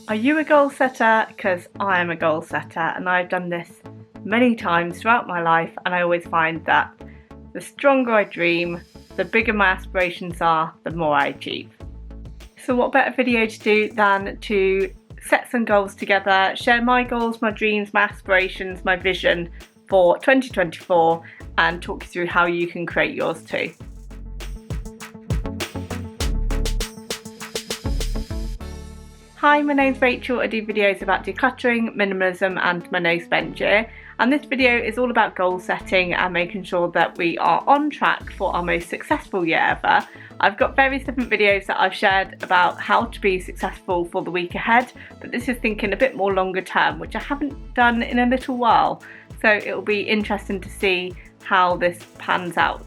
Are you a goal setter? Because I am a goal setter and I've done this many times throughout my life, and I always find that the stronger I dream, the bigger my aspirations are, the more I achieve. So what better video to do than to set some goals together, share my goals, my dreams, my aspirations, my vision for 2024 and talk you through how you can create yours too. Hi, my name's Rachel. I do videos about decluttering, minimalism and my no spend year, and this video is all about goal setting and making sure that we are on track for our most successful year ever. I've got various different videos that I've shared about how to be successful for the week ahead, but this is thinking a bit more longer term, which I haven't done in a little while, so it'll be interesting to see how this pans out.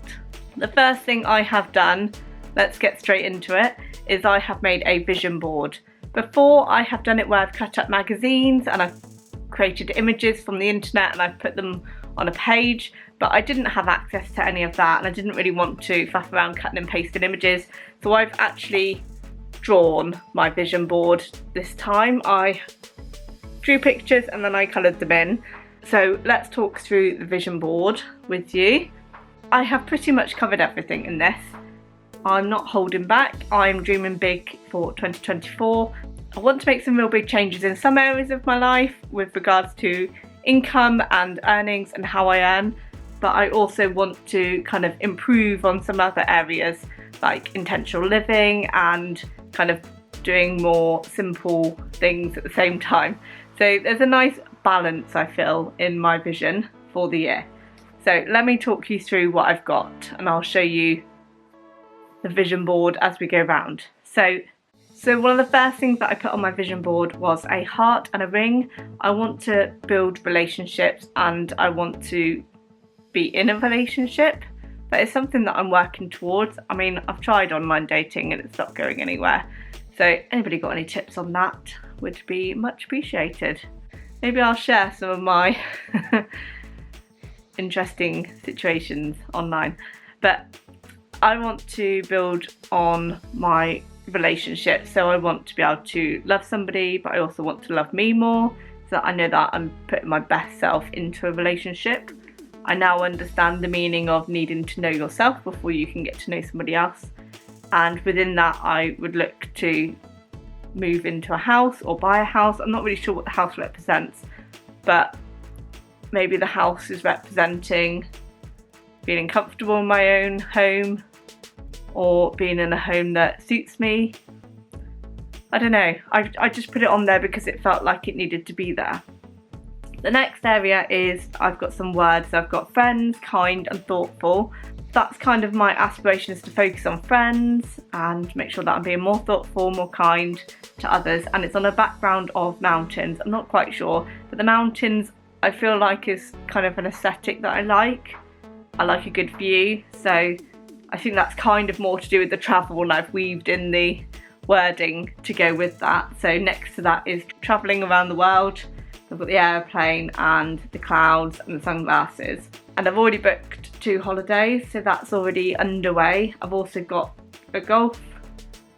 The first thing I have done, let's get straight into it, is I have made a vision board. Before, I have done it where I've cut up magazines and I've created images from the internet and I've put them on a page, but I didn't have access to any of that and I didn't really want to faff around cutting and pasting images, so I've actually drawn my vision board this time. I drew pictures and then I coloured them in. So let's talk through the vision board with you. I have pretty much covered everything in this. I'm not holding back. I'm dreaming big for 2024. I want to make some real big changes in some areas of my life with regards to income and earnings and how I earn, but I also want to kind of improve on some other areas like intentional living and kind of doing more simple things at the same time. So there's a nice balance, I feel, in my vision for the year. So let me talk you through what I've got and I'll show you the vision board as we go round. So one of the first things that I put on my vision board was a heart and a ring. I want to build relationships and I want to be in a relationship, but it's something that I'm working towards. I mean, I've tried online dating and it's not going anywhere. So anybody got any tips on that would be much appreciated. Maybe I'll share some of my interesting situations online. But I want to build on my relationship, so I want to be able to love somebody, but I also want to love me more, so that I know that I'm putting my best self into a relationship. I now understand the meaning of needing to know yourself before you can get to know somebody else, and within that I would look to move into a house or buy a house. I'm not really sure what the house represents, but maybe the house is representing feeling comfortable in my own home or being in a home that suits me. I don't know, I just put it on there because it felt like it needed to be there. The next area is I've got some words. I've got friends, kind and thoughtful. That's kind of my aspirations, to focus on friends and make sure that I'm being more thoughtful, more kind to others, and it's on a background of mountains. I'm not quite sure, but the mountains I feel like is kind of an aesthetic that I like. I like a good view, so I think that's kind of more to do with the travel, and I've weaved in the wording to go with that. So next to that is travelling around the world. I've got the airplane and the clouds and the sunglasses. And I've already booked 2 holidays, so that's already underway. I've also got a golf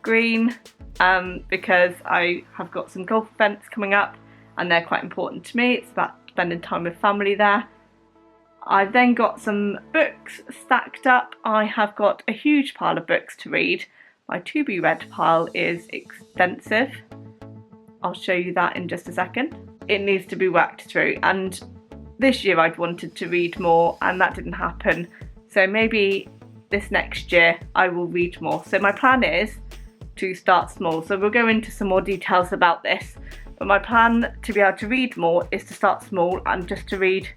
green because I have got some golf events coming up and they're quite important to me. It's about spending time with family there. I've then got some books stacked up. I have got a huge pile of books to read. My to be read pile is extensive. I'll show you that in just a second. It needs to be worked through, and this year I'd wanted to read more and that didn't happen. So maybe this next year I will read more. So my plan is to start small. So we'll go into some more details about this. But my plan to be able to read more is to start small and just to read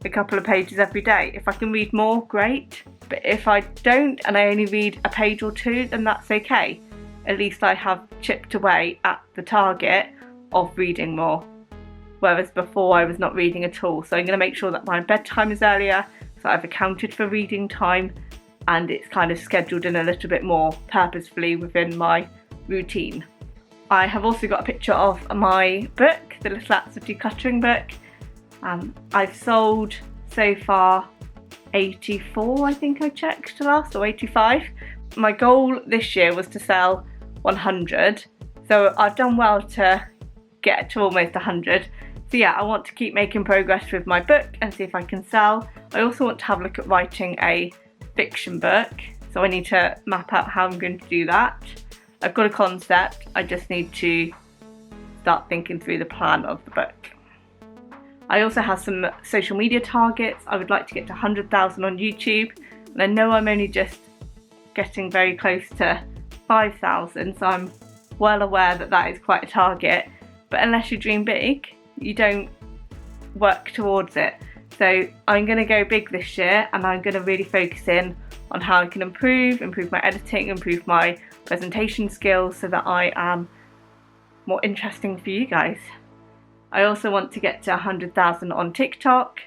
a couple of pages every day. If I can read more, great, but if I don't and I only read a page or 2, then that's okay. At least I have chipped away at the target of reading more, whereas before I was not reading at all. So I'm going to make sure that my bedtime is earlier, so I've accounted for reading time and it's kind of scheduled in a little bit more purposefully within my routine. I have also got a picture of my book, the Little Acts of Decluttering book. I've sold so far 84, I think I checked last, or 85. My goal this year was to sell 100, so I've done well to get to almost 100. So yeah, I want to keep making progress with my book and see if I can sell. I also want to have a look at writing a fiction book, so I need to map out how I'm going to do that. I've got a concept, I just need to start thinking through the plan of the book. I also have some social media targets. I would like to get to 100,000 on YouTube, and I know I'm only just getting very close to 5,000, so I'm well aware that that is quite a target, but unless you dream big, you don't work towards it. So I'm going to go big this year, and I'm going to really focus in on how I can improve my editing, improve my presentation skills so that I am more interesting for you guys. I also want to get to 100,000 on TikTok.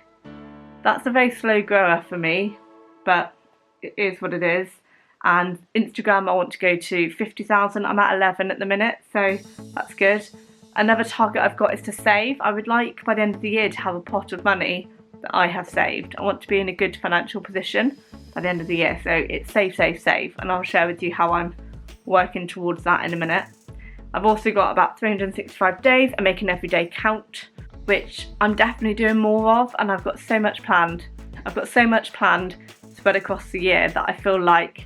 That's a very slow grower for me, but it is what it is. And Instagram, I want to go to 50,000. I'm at 11 at the minute, so that's good. Another target I've got is to save. I would like by the end of the year to have a pot of money that I have saved. I want to be in a good financial position by the end of the year, so it's save, save, save, and I'll share with you how I'm working towards that in a minute. I've also got about 365 days and make an everyday count, which I'm definitely doing more of, and I've got so much planned. I've got so much planned spread across the year that I feel like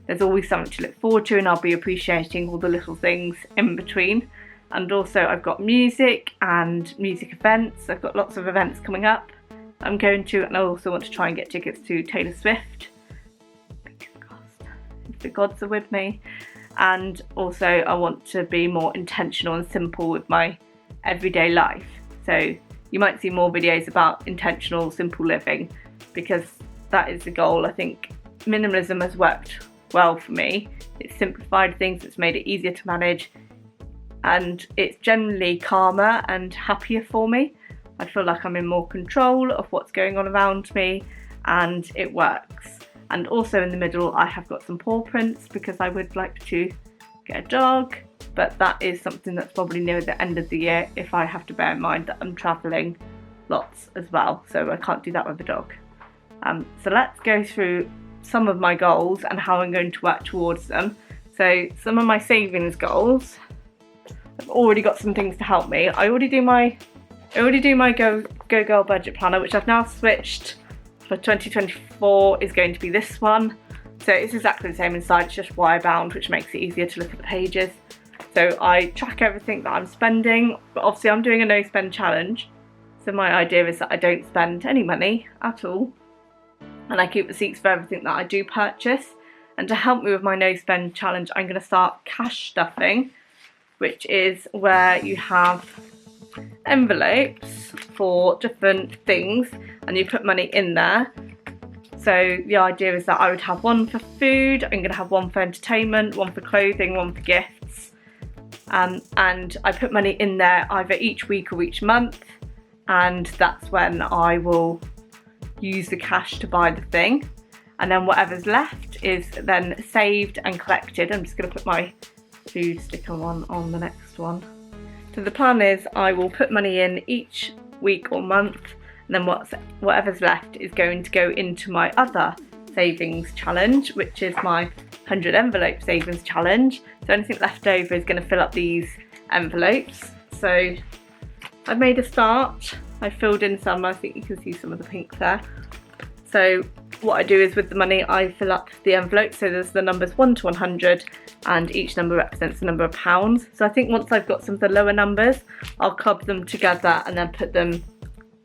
there's always something to look forward to, and I'll be appreciating all the little things in between. And also I've got music and music events. I've got lots of events coming up I'm going to, and I also want to try and get tickets to Taylor Swift. Fingers crossed, if the gods are with me. And also I want to be more intentional and simple with my everyday life. So you might see more videos about intentional, simple living, because that is the goal. I think minimalism has worked well for me. It's simplified things, it's made it easier to manage, and it's generally calmer and happier for me. I feel like I'm in more control of what's going on around me, and it works. And also in the middle I have got some paw prints because I would like to get a dog, but that is something that's probably near the end of the year if I have to bear in mind that I'm travelling lots as well, so I can't do that with a dog. So let's go through some of my goals and how I'm going to work towards them. So some of my savings goals, I've already got some things to help me. I already do my Go Girl budget planner, which I've now switched for 2024 is going to be this one. So it's exactly the same inside, it's just wire bound, which makes it easier to look at the pages. So I track everything that I'm spending, but obviously I'm doing a no spend challenge. So my idea is that I don't spend any money at all, and I keep receipts for everything that I do purchase. And to help me with my no spend challenge, I'm going to start cash stuffing, which is where you have envelopes for different things and you put money in there. So the idea is that I would have one for food, I'm going to have one for entertainment, one for clothing, one for gifts, and I put money in there either each week or each month, and that's when I will use the cash to buy the thing, and then whatever's left is then saved and collected. I'm just going to put my food sticker on the next one. So the plan is I will put money in each week or month, and then whatever's left is going to go into my other savings challenge, which is my 100 envelope savings challenge. So anything left over is going to fill up these envelopes. So I've made a start. I filled in some, I think you can see some of the pink there. So what I do is with the money I fill up the envelope, so there's the numbers 1 to 100 and each number represents the number of pounds. So I think once I've got some of the lower numbers, I'll club them together and then put them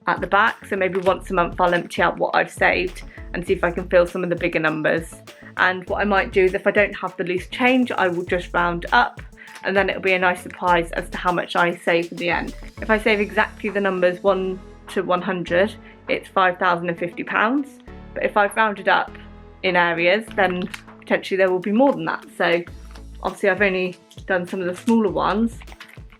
at the back. So maybe once a month I'll empty out what I've saved and see if I can fill some of the bigger numbers. And what I might do is if I don't have the loose change, I will just round up, and then it'll be a nice surprise as to how much I save in the end. If I save exactly the numbers 1 to 100, it's £5,050. But if I've rounded up in areas, then potentially there will be more than that. So obviously I've only done some of the smaller ones,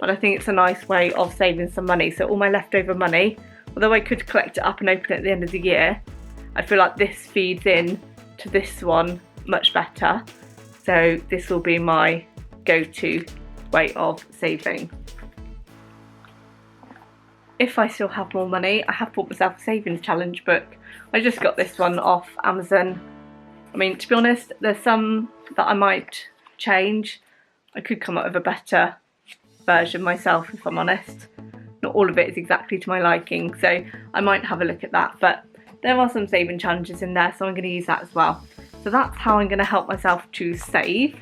but I think it's a nice way of saving some money. So all my leftover money, although I could collect it up and open it at the end of the year, I feel like this feeds in to this one much better. So this will be my go-to way of saving. If I still have more money, I have bought myself a savings challenge book. I just got this one off Amazon. I mean, to be honest, there's some that I might change. I could come up with a better version myself, if I'm honest. Not all of it is exactly to my liking, so I might have a look at that, but there are some saving challenges in there, so I'm going to use that as well. So that's how I'm going to help myself to save.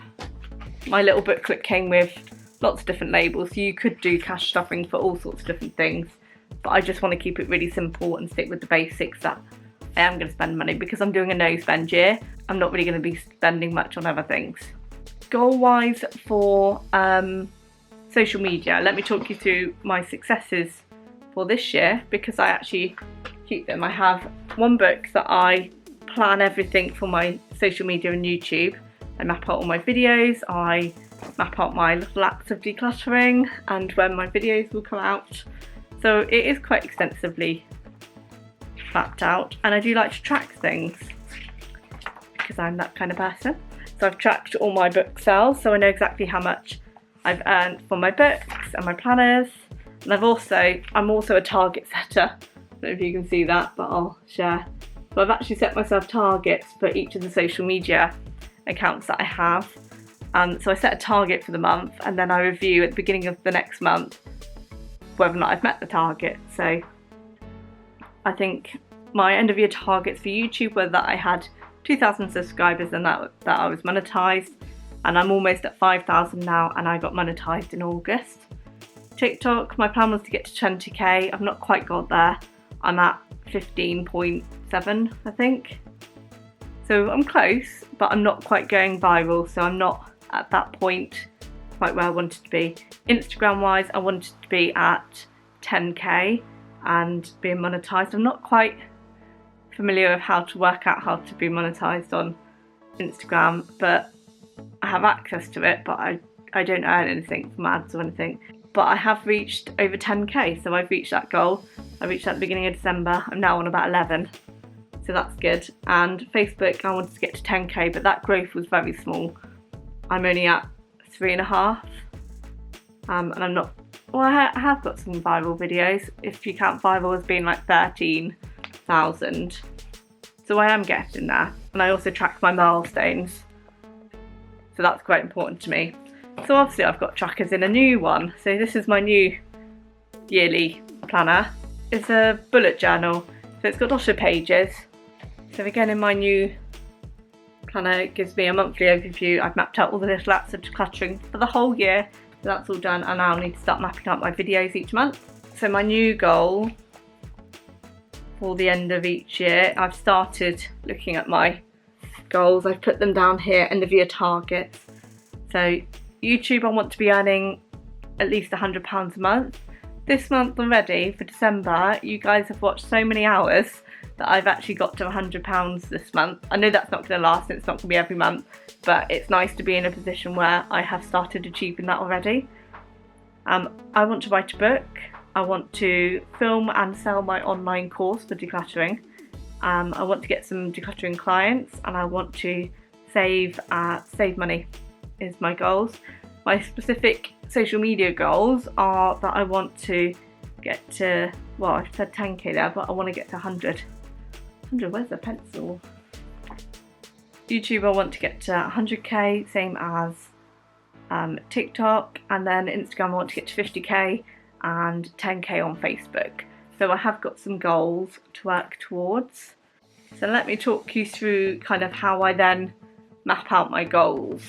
My little booklet came with lots of different labels, so you could do cash stuffing for all sorts of different things, but I just want to keep it really simple and stick with the basics that I am going to spend money, because I'm doing a no spend year. I'm not really going to be spending much on other things. Goal wise for social media, let me talk you through my successes for this year, because I actually keep them. I have one book that I plan everything for my social media and YouTube. I map out all my videos, I map out my little acts of decluttering and when my videos will come out. So it is quite extensively mapped out, and I do like to track things because I'm that kind of person. So I've tracked all my book sales, so I know exactly how much I've earned for my books and my planners. And I'm also a target setter. I don't know if you can see that, but I'll share. So I've actually set myself targets for each of the social media accounts that I have. So I set a target for the month, and then I review at the beginning of the next month whether or not I've met the target. So I think my end of year targets for YouTube were that I had 2,000 subscribers and that I was monetized, and I'm almost at 5,000 now, and I got monetized in August. TikTok, my plan was to get to 20k. I've not quite got there. I'm at 15.7, I think. So I'm close, but I'm not quite going viral, so I'm not at that point quite where I wanted to be. Instagram wise, I wanted to be at 10k and being monetized. I'm not quite familiar with how to work out how to be monetized on Instagram, but I have access to it, but I don't earn anything from ads or anything. But I have reached over 10k, so I've reached that goal. I reached that at the beginning of December. I'm now on about 11, so that's good. And Facebook, I wanted to get to 10k, but that growth was very small. I'm only at 3.5, and I'm not, well, I have got some viral videos, if you count viral as being like 13,000. So I am getting there, and I also track my milestones, so that's quite important to me. So obviously I've got trackers in a new one. So this is my new yearly planner. It's a bullet journal, so it's got lots of pages. So again, in my new planner, it gives me a monthly overview. I've mapped out all the little acts of decluttering for the whole year. So that's all done, and now I need to start mapping out my videos each month. So my new goal for the end of each year, I've started looking at my goals. I've put them down here, end of year targets. So YouTube, I want to be earning at least £100 a month. This month already, for December, you guys have watched so many hours that I've actually got to £100 this month. I know that's not going to last, and it's not going to be every month, but it's nice to be in a position where I have started achieving that already. I want to write a book. I want to film and sell my online course for decluttering. I want to get some decluttering clients, and I want to save money is my goals. My specific social media goals are that I want to get to, well, I've said 10k there, but I want to get to 100. Where's the pencil? YouTube, I want to get to 100k, same as TikTok, and then Instagram I want to get to 50k and 10k on Facebook. So I have got some goals to work towards. So let me talk you through kind of how I then map out my goals.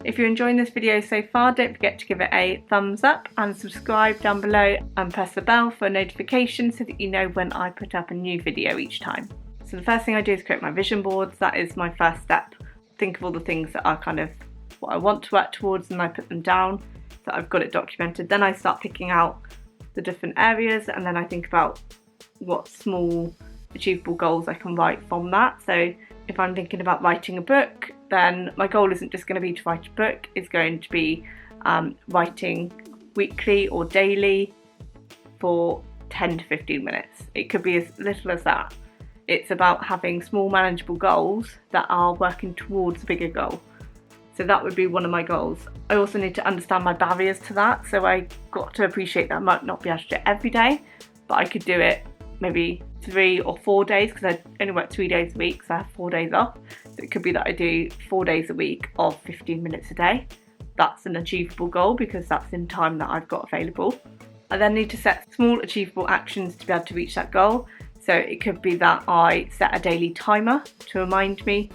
If you're enjoying this video so far, don't forget to give it a thumbs up and subscribe down below and press the bell for a notification so that you know when I put up a new video each time. So the first thing I do is create my vision boards. That is my first step. Think of all the things that are kind of what I want to work towards, and I put them down so I've got it documented. Then I start picking out the different areas, and then I think about what small achievable goals I can write from that. So if I'm thinking about writing a book, then my goal isn't just going to be to write a book, it's going to be writing weekly or daily for 10 to 15 minutes. It could be as little as that. It's about having small manageable goals that are working towards a bigger goal. So that would be one of my goals. I also need to understand my barriers to that. So I got to appreciate that I might not be able to do it every day, but I could do it maybe 3 or 4 days, because I only work 3 days a week, so I have 4 days off. So it could be that I do 4 days a week of 15 minutes a day. that's an achievable goal because that's in time that I've got available. I then need to set small achievable actions to be able to reach that goal. So it could be that I set a daily timer to remind me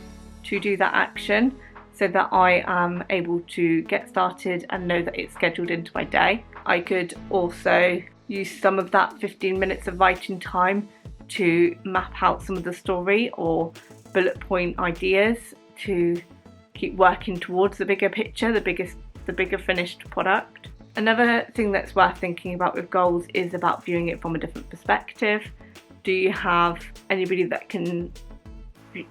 to do that action so that I am able to get started and know that it's scheduled into my day. I could also use some of that 15 minutes of writing time to map out some of the story or bullet point ideas to keep working towards the bigger picture, the bigger finished product. Another thing that's worth thinking about with goals is about viewing it from a different perspective. Do you have anybody that can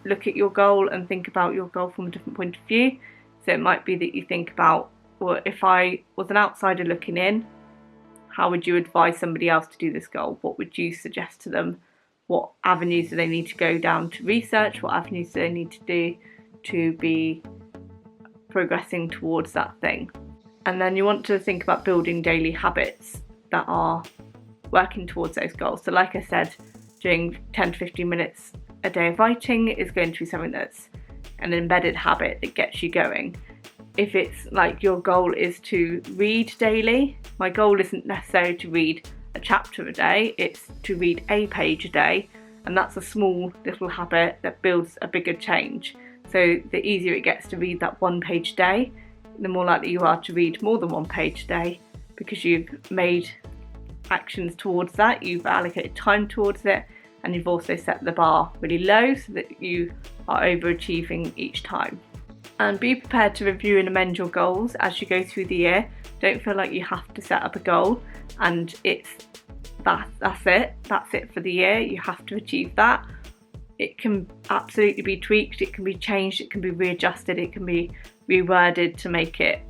look at your goal and think about your goal from a different point of view? So it might be that you think about, well, if I was an outsider looking in, how would you advise somebody else to do this goal? What would you suggest to them? What avenues do they need to go down to research? What avenues do they need to do to be progressing towards that thing? And then you want to think about building daily habits that are working towards those goals. So like I said, doing 10 to 15 minutes a day of writing is going to be something that's an embedded habit that gets you going. If it's like your goal is to read daily, my goal isn't necessarily to read a chapter a day, it's to read a page a day, and that's a small little habit that builds a bigger change. So the easier it gets to read that 1 page a day, the more likely you are to read more than 1 page a day because you've made actions towards that, you've allocated time towards it, and you've also set the bar really low so that you are overachieving each time. And be prepared to review and amend your goals as you go through the year. Don't feel like you have to set up a goal and that's it for the year. You have to achieve that. It can absolutely be tweaked, it can be changed, it can be readjusted, it can be reworded to make it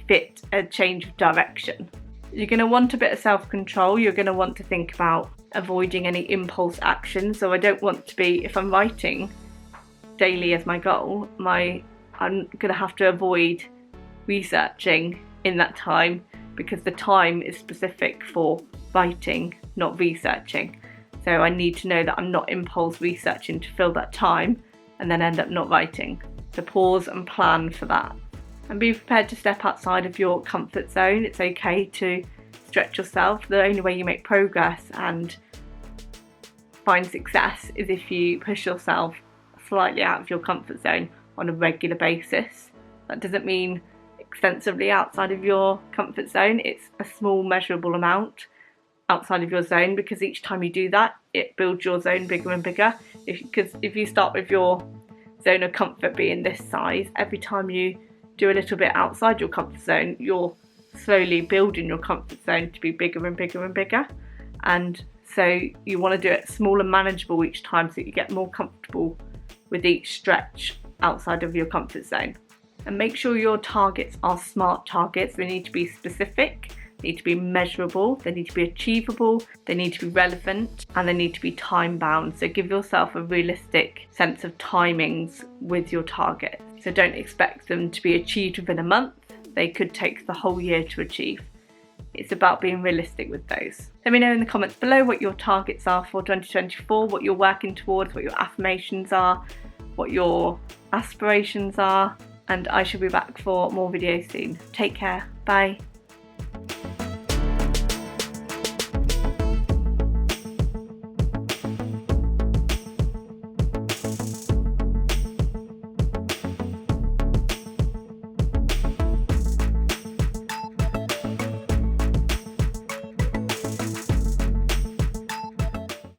fit a change of direction. You're going to want a bit of self-control. You're going to want to think about avoiding any impulse action. So I don't want to be, if I'm writing daily as my goal, I'm going to have to avoid researching in that time because the time is specific for writing, not researching. So I need to know that I'm not impulse researching to fill that time and then end up not writing. So pause and plan for that. And be prepared to step outside of your comfort zone. It's okay to stretch yourself. The only way you make progress and find success is if you push yourself slightly out of your comfort zone on a regular basis. That doesn't mean extensively outside of your comfort zone. It's a small measurable amount outside of your zone, because each time you do that, it builds your zone bigger and bigger. Because if you start with your zone of comfort being this size, every time you do a little bit outside your comfort zone, you're slowly building your comfort zone to be bigger and bigger and bigger. And so you want to do it small and manageable each time so that you get more comfortable with each stretch outside of your comfort zone. And make sure your targets are SMART targets. They need to be specific, they need to be measurable, they need to be achievable, they need to be relevant, and they need to be time bound. So give yourself a realistic sense of timings with your targets. So don't expect them to be achieved within a month. They could take the whole year to achieve. It's about being realistic with those. Let me know in the comments below what your targets are for 2024, what you're working towards, what your affirmations are, what your aspirations are, and I shall be back for more videos soon. Take care. Bye.